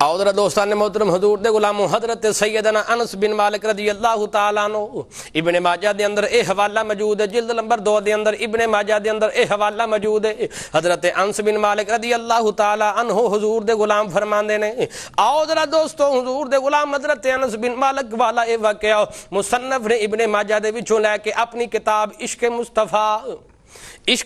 اور ذرا دوستان محترم حضور دے غلاموں حضرت سیدنا انس بن مالک رضی اللہ تعالیٰ عنہ ابن ماجہ دے اندر اے حوالہ موجود ہے، جلد نمبر 2 دے اندر ابن ماجہ دے اندر اے حوالہ موجود ہے۔ حضرت انس بن مالک رضی اللہ تعالیٰ عنہ حضور دے غلام فرماندے نے، آؤ ذرا دوستو حضور دے غلام حضرت انس بن مالک والا اے واقعہ مصنف نے ابن ماجہ دے وچوں لے کے اپنی کتاب عشق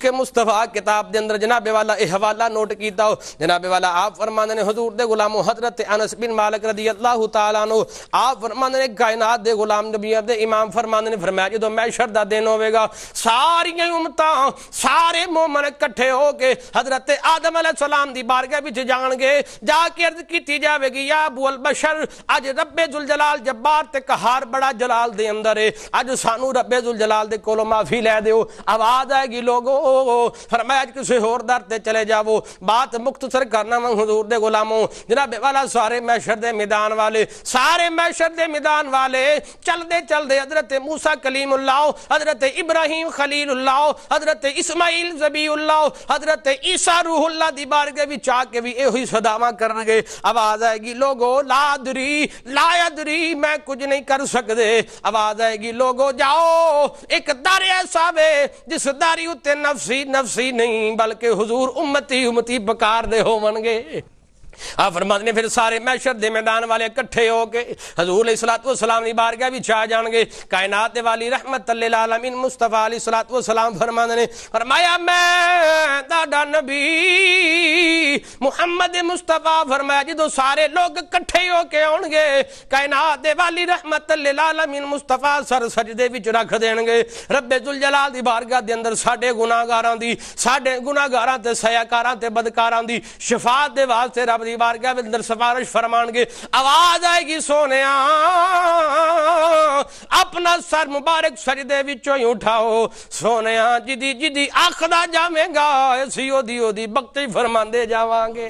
مصطفیٰ کتاب دے اندر جناب والا اے حوالہ نوٹ کیتا ہو۔ جناب والا آپ فرماندے نے حضور دے غلام حضرت انس بن مالک رضی اللہ تعالیٰ عنہ آپ فرماندے نے کائنات دے غلام نبی دے امام فرماندے نے فرمایا جدوں محشر دا دن ہوے گا ساری امتاں سارے مومن اکٹھے ہو کے حضرت آدم علیہ السلام دی بارگاہ وچ جان گے، جا کے عرض کیتی جاوے گی یا ابو البشر اج رب ذوالجلال جبار تے قہار بڑا جلال دے اندر ہے، اج سانو رب ذوالجلال دے کولوں معافی لے دیو۔ آواز آئے گی لوگوں فرمایا کسی اور در تے چلے جاؤ، بات مختصر کرنا میں حضور دے غلاموں جناب والا سارے محشر دے میدان والے چل دے حضرت موسیٰ کلیم اللہ، حضرت ابراہیم خلیل اللہ، حضرت اسماعیل ذبیح اللہ، حضرت عیسیٰ روح اللہ دی بارگاہ وچ آ کے بھی ایہی صداواں کرن گے۔ آواز آئے گی لوگوں لا ادری میں کچھ نہیں کر سکدے۔ آواز آئے گی لوگوں جاؤ ایک در ایسا وے جس داری اتے نفسی نہیں بلکہ حضور امتی پکار دے ہون گے۔ آپ فرماتے ہیں پھر سارے محشر دے میدان والے اکٹھے ہو کے حضور علیہ الصلوۃ والسلام دی بارگاہ وچ آ جان گے۔ کائنات والی رحمت للعالمین مصطفیٰ علیہ الصلوۃ والسلام فرماتے ہیں فرمایا میں تہاڈا نبی محمد مصطفیٰ فرمایا جدوں سارے لوگ اکٹھے ہو کے آن گے کائنات والی رحمت للعالمین مصطفیٰ سر سجدے وچ رکھ دین گے رب ذوالجلال دی بارگاہ دے اندر ساڈے گناہگاراں تے سیاکاراں تے بدکاراں دی شفاعت دے واسطے رب دی بارگاہ میں اندر سفارش فرمان گے۔ آواز آئے گی سونیا اپنا سر مبارک سجدے وچوں ہی اٹھاؤ، سونیا جدی آخدا جاویں گا اسی او دی بخشش فرماندے جاواں گے،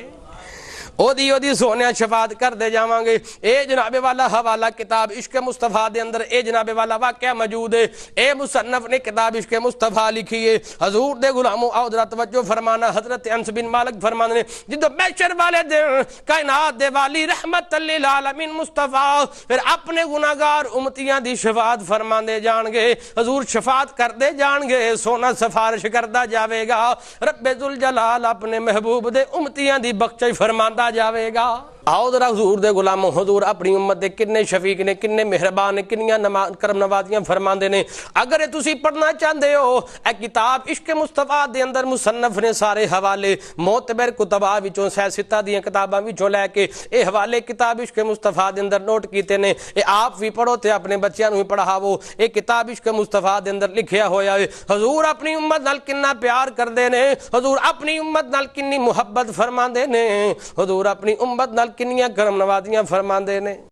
او دی سونیا شفاعت کر دے جاواں گے۔ اے جناب والا حوالہ کتاب عشق مصطفیٰ دے اندر اے جناب والا واقعہ موجود ہے۔ اے مصنف نے کتاب عشق مصطفیٰ لکھی ہے۔ حضور دے غلاموں آؤ ذرا توجہ فرمانا، حضرت انس بن مالک فرمانے نے جدوں محشر والے دن کائنات دے والی رحمت للعالمین مصطفیٰ پھر اپنے گناہگار امتیاں دی شفاعت فرماندے جان گے، حضور شفاعت کر دے جان گے، سونا سفارش کردا جاوے گا، رب ذوالجلال اپنے محبوب دے امتیاں دی بخشش فرماندا جاوے گا۔ آؤ ذرا حضور دے غلاموں حضور اپنی امت دے کنے شفیق نے، کنے مہربان نے، کنیاں کرم نوازیاں فرماندے نے۔ اگر تسی پڑھنا چاہندے ہو اے کتاب عشق مصطفیٰ دے اندر مصنف نے سارے حوالے معتبر کتباں وچوں سیاستہ دیاں کتاباں وچوں لے کے اے حوالے کتاب عشق مصطفیٰ دے اندر نوٹ کیتے نے، اے آپ بھی پڑھو تے اپنے بچیاں نوں بھی پڑھاؤ۔ اے کتاب عشق مصطفیٰ دے اندر لکھیا ہویا ہے حضور اپنی امت نال کنا پیار کردے نے، حضور اپنی امت نال کنی محبت فرماندے نے، حضور اپنی امت نال کنیاں کرم نوازیاں فرماندے نے۔